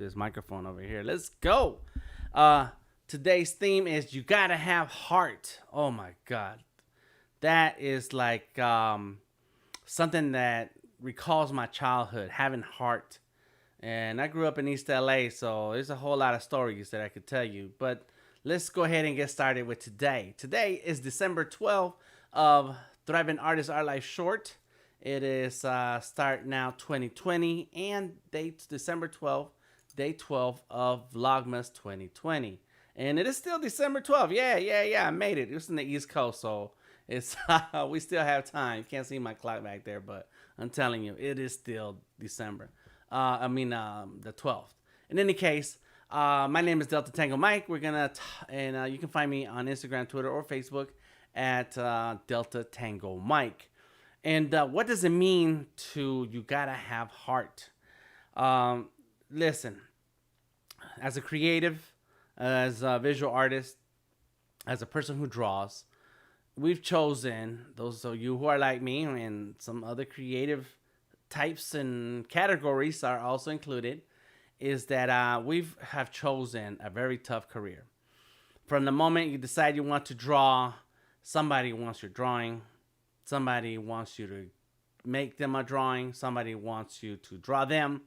this microphone over here. Let's go. Uh, Today's theme is you gotta have heart. Oh my god, that is like something that recalls my childhood, having heart. And I grew up in East LA, so there's a whole lot of stories that I could tell you. But let's go ahead and get started with today. Today is December 12th of Thriving Artist Art Life Short. It is start now 2020 and dates December 12th, day 12 of Vlogmas 2020. And it is still December 12th. Yeah. I made it. It was in the East Coast, so it's we still have time. You can't see my clock back there, but I'm telling you, it is still December. The 12th. In any case, my name is Delta Tango Mike. You can find me on Instagram, Twitter, or Facebook at Delta Tango Mike. And what does it mean to you gotta have heart? Listen, as a creative, as a visual artist, as a person who draws, we've chosen, those of you who are like me and some other creative types and categories are also included, is that we have chosen a very tough career. From the moment you decide you want to draw, somebody wants your drawing, somebody wants you to make them a drawing, somebody wants you to draw them,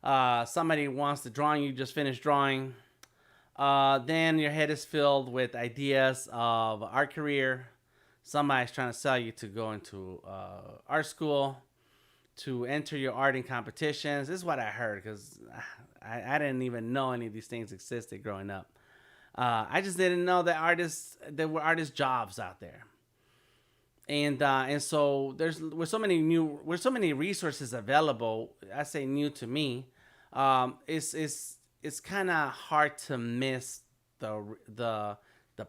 somebody wants the drawing you just finished drawing. Then your head is filled with ideas of art career. Somebody's trying to sell you to go into art school, to enter your art in competitions. This is what I heard because I didn't even know any of these things existed growing up. I just didn't know that there were artist jobs out there. And so with so many resources available. I say new to me. It's kind of hard to miss the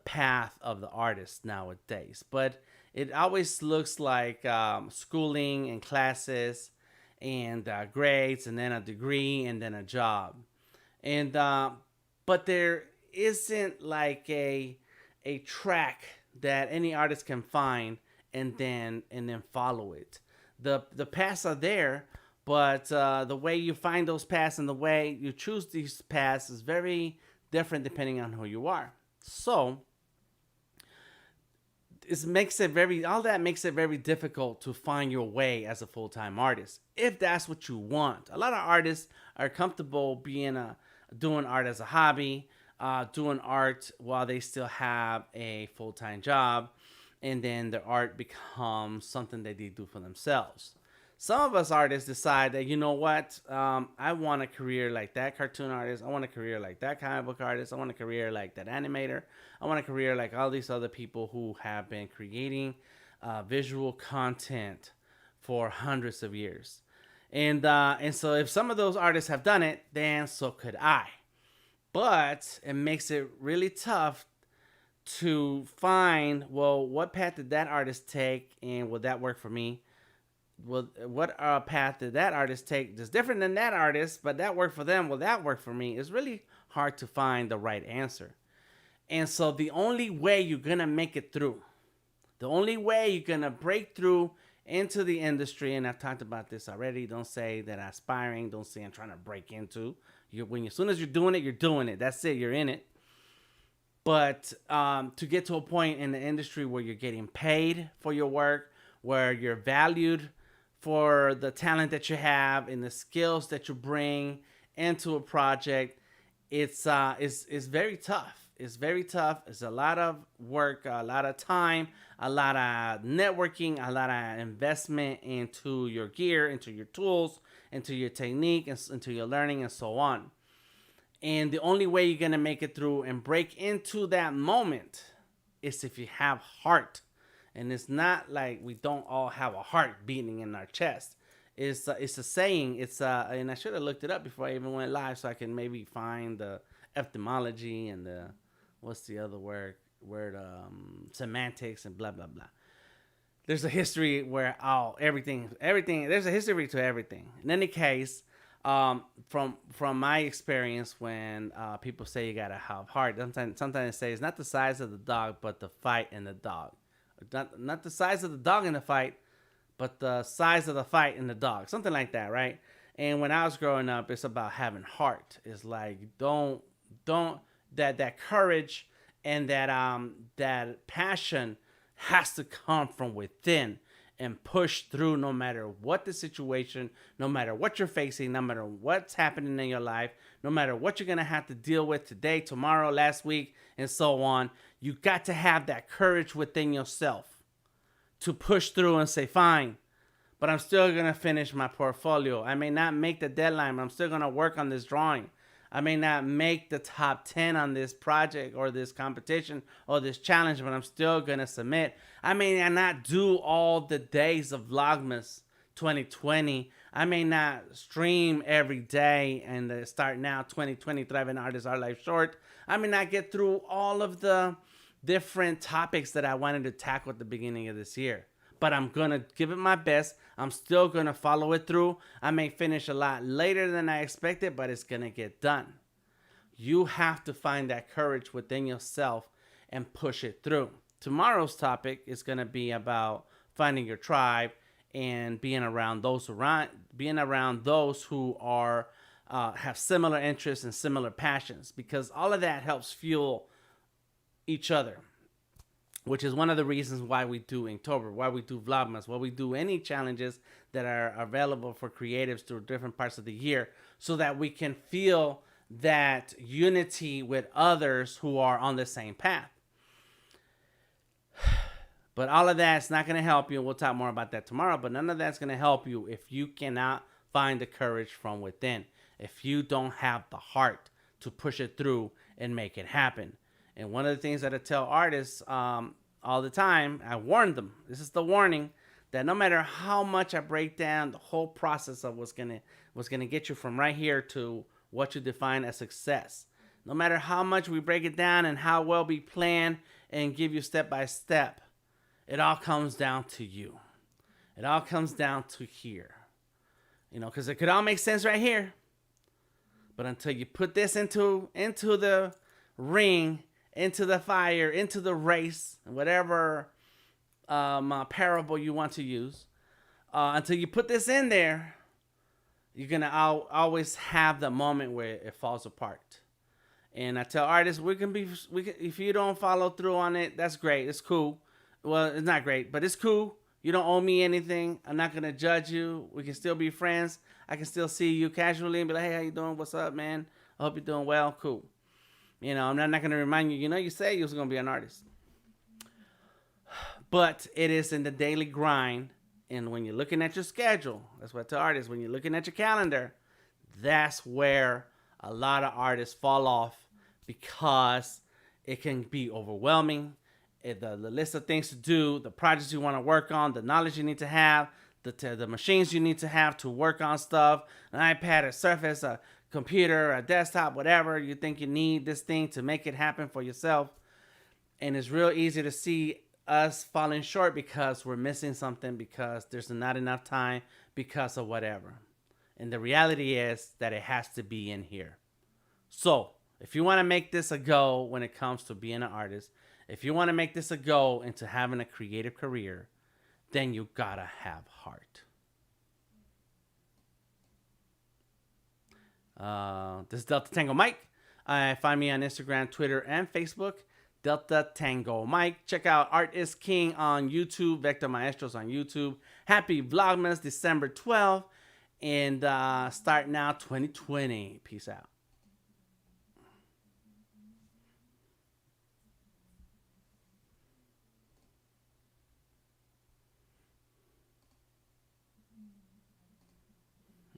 path of the artist nowadays. But it always looks like schooling and classes and grades and then a degree and then a job. And but there isn't like a track that any artist can find and then follow it. The paths are there, but the way you find those paths and the way you choose these paths is very different depending on who you are. So all that makes it very difficult to find your way as a full-time artist if that's what you want. A lot of artists are comfortable doing art as a hobby, doing art while they still have a full-time job, and then their art becomes something that they do for themselves. Some of us artists decide that, you know what, I want a career like that cartoon artist. I want a career like that comic book artist. I want a career like that animator. I want a career like all these other people who have been creating visual content for hundreds of years. And so if some of those artists have done it, then so could I. But it makes it really tough to find, well, what path did that artist take, and will that work for me? Well, what path did that artist take that's different than that artist, but that worked for them? Will that work for me? It's really hard to find the right answer. And so the only way you're going to make it through, the only way you're going to break through into the industry, and I've talked about this already, don't say that I'm aspiring, don't say I'm trying to break into. As soon as you're doing it, you're doing it. That's it, you're in it. But to get to a point in the industry where you're getting paid for your work, where you're valued for the talent that you have and the skills that you bring into a project, it's very tough. It's very tough. It's a lot of work, a lot of time, a lot of networking, a lot of investment into your gear, into your tools, into your technique, into your learning, and so on. And the only way you're going to make it through and break into that moment is if you have heart. And it's not like we don't all have a heart beating in our chest. It's a saying. And I should have looked it up before I even went live, so I can maybe find the etymology and what's the other word, semantics and blah blah blah. There's a history where everything. There's a history to everything. In any case, from my experience, when people say you gotta have heart, sometimes they say it's not the size of the dog, but the fight in the dog. Not the size of the dog in the fight, but the size of the fight in the dog. Something like that, right? And when I was growing up, it's about having heart. It's like don't that courage and that passion has to come from within and push through no matter what the situation, no matter what you're facing, no matter what's happening in your life, no matter what you're going to have to deal with today, tomorrow, last week, and so on. You got to have that courage within yourself to push through and say, fine, but I'm still going to finish my portfolio. I may not make the deadline, but I'm still going to work on this drawing. I may not make the top 10 on this project or this competition or this challenge, but I'm still going to submit. I may not do all the days of Vlogmas 2020. I may not stream every day and start now 2020 Thriving Artists Our Life Short. I may not get through all of the different topics that I wanted to tackle at the beginning of this year. But I'm going to give it my best. I'm still going to follow it through. I may finish a lot later than I expected, but it's going to get done. You have to find that courage within yourself and push it through. Tomorrow's topic is going to be about finding your tribe and being around those who are have similar interests and similar passions, because all of that helps fuel each other, which is one of the reasons why we do Inktober, why we do Vlogmas, why we do any challenges that are available for creatives through different parts of the year, so that we can feel that unity with others who are on the same path. But all of that's not going to help you. We'll talk more about that tomorrow, but none of that's going to help you if you cannot find the courage from within, if you don't have the heart to push it through and make it happen. And one of the things that I tell artists all the time, I warn them, this is the warning, that no matter how much I break down the whole process of what's gonna get you from right here to what you define as success, no matter how much we break it down and how well we plan and give you step by step, it all comes down to you. It all comes down to here. You know, because it could all make sense right here, but until you put this into the ring, into the fire, into the race, whatever parable you want to use, until you put this in there, you're going to always have the moment where it falls apart. And I tell artists, if you don't follow through on it, that's great. It's cool. Well, it's not great, but it's cool. You don't owe me anything. I'm not going to judge you. We can still be friends. I can still see you casually and be like, hey, how you doing? What's up, man? I hope you're doing well. Cool. You know, I'm not going to remind you, you said you was going to be an artist. But it is in the daily grind. And when you're looking at your schedule, that's what I tell artists, when you're looking at your calendar, that's where a lot of artists fall off, because it can be overwhelming. The list of things to do, the projects you want to work on, the knowledge you need to have, the machines you need to have to work on stuff, an iPad, a Surface, a computer, a desktop, whatever you think you need this thing to make it happen for yourself. And it's real easy to see us falling short because we're missing something, because there's not enough time, because of whatever. And the reality is that it has to be in here. So if you want to make this a go when it comes to being an artist, if you want to make this a go into having a creative career, then you gotta have heart. This is Delta Tango Mike. Find me on Instagram, Twitter, and Facebook. Delta Tango Mike. Check out Art is King on YouTube. Vector Maestros on YouTube. Happy Vlogmas December 12th. And start now 2020. Peace out.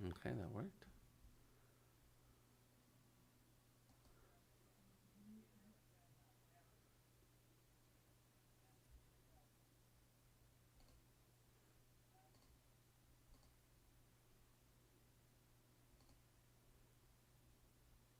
Okay, that worked.